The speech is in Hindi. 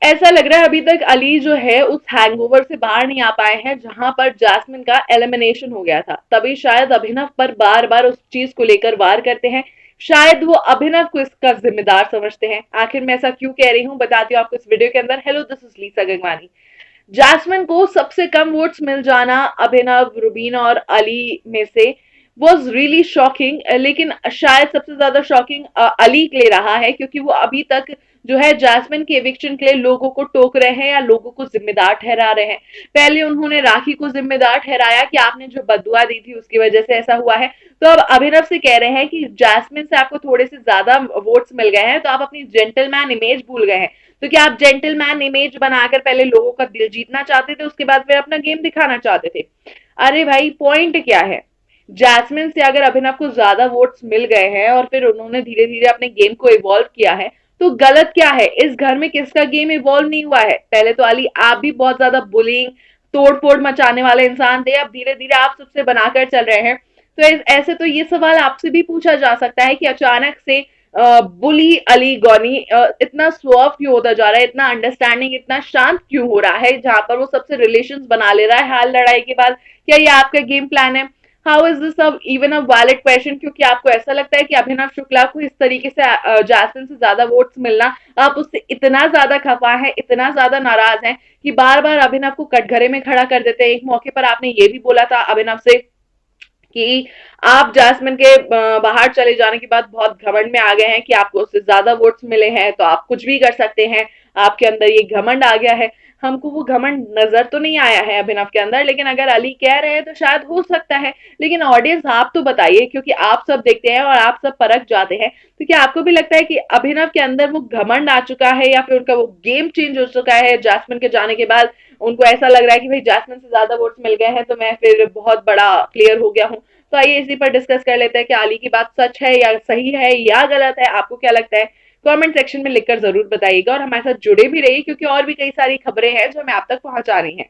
ऐसा लग रहा है अभी तक अली जो है उस हैंगओवर से बाहर नहीं आ पाए हैं जहां पर जैस्मिन का एलिमिनेशन हो गया था। तभी शायद अभिनव पर बार बार उस चीज को लेकर वार करते हैं। शायद वो अभिनव को इसका जिम्मेदार समझते हैं। आखिर मैं ऐसा क्यों कह रही हूँ बताती हूँ आपको इस वीडियो के अंदर। Hello, this is Lisa Gangwani. Jasmine को सबसे कम वोट्स मिल जाना अभिनव, रुबीना और अली में से वॉज रियली शॉकिंग। लेकिन शायद सबसे ज्यादा शॉकिंग अली के लिए रहा है, क्योंकि वो अभी तक जो है जैस्मिन के एविक्शन के लिए लोगों को टोक रहे हैं या लोगों को जिम्मेदार ठहरा रहे हैं। पहले उन्होंने राखी को जिम्मेदार ठहराया कि आपने जो बदुआ दी थी उसकी वजह से ऐसा हुआ है। तो अब अभिनव से कह रहे हैं कि जैस्मिन से आपको थोड़े से ज्यादा वोट्स मिल गए हैं, तो आप अपनी जेंटलमैन इमेज भूल गए हैं। तो क्या आप जेंटलमैन इमेज बनाकर पहले लोगों का दिल जीतना चाहते थे, उसके बाद फिर अपना गेम दिखाना चाहते थे? अरे भाई, पॉइंट क्या है? जैस्मिन से अगर अभिनव को ज्यादा वोट्स मिल गए हैं और फिर उन्होंने धीरे धीरे अपने गेम को इवॉल्व किया है, तो गलत क्या है? इस घर में किसका गेम इवॉल्व नहीं हुआ है? पहले तो अली, आप भी बहुत ज्यादा बुलिंग, तोड़ फोड़ मचाने वाले इंसान थे। अब धीरे धीरे आप सबसे बनाकर चल रहे हैं। तो ऐसे तो ये सवाल आपसे भी पूछा जा सकता है कि अचानक से बुली अली गौनी इतना सॉफ्ट क्यों होता जा रहा है, इतना अंडरस्टैंडिंग, इतना शांत क्यों हो रहा है, जहां पर वो सबसे रिलेशंस बना ले रहा है हाल लड़ाई के बाद? क्या ये आपका गेम प्लान है? How is this even a valid question? क्योंकि आपको ऐसा लगता है कि अभिनव शुक्ला को इस तरीके से जैस्मिन से ज्यादा वोट्स मिलना, आप उससे इतना ज्यादा खफा है, इतना ज्यादा नाराज हैं कि बार बार अभिनव को कटघरे में खड़ा कर देते हैं। एक मौके पर आपने ये भी बोला था अभिनव से कि आप जैस्मिन के बाहर चले जाने के बाद बहुत घमंड में आ गए हैं कि आपको उससे ज्यादा वोट्स मिले हैं तो आप कुछ भी कर सकते हैं। आपके अंदर ये घमंड आ गया है। हमको वो घमंड नजर तो नहीं आया है अभिनव के अंदर, लेकिन अगर अली कह रहे हैं तो शायद हो सकता है। लेकिन ऑडियंस आप तो बताइए, क्योंकि आप सब देखते हैं और आप सब परख जाते हैं। तो क्या आपको भी लगता है कि अभिनव के अंदर वो घमंड आ चुका है, या फिर उनका वो गेम चेंज हो चुका है जैस्मिन के जाने के बाद? उनको ऐसा लग रहा है कि भाई जैस्मिन से ज्यादा वोट्स मिल गए हैं तो मैं फिर बहुत बड़ा प्लेयर हो गया हूँ। तो आइए इसी पर डिस्कस कर लेते हैं कि अली की बात सच है या सही है या गलत है। आपको क्या लगता है? कमेंट सेक्शन में लिखकर जरूर बताइएगा और हमारे साथ जुड़े भी रहिए, क्योंकि और भी कई सारी खबरें हैं जो हमें आप तक पहुंचा रही हैं।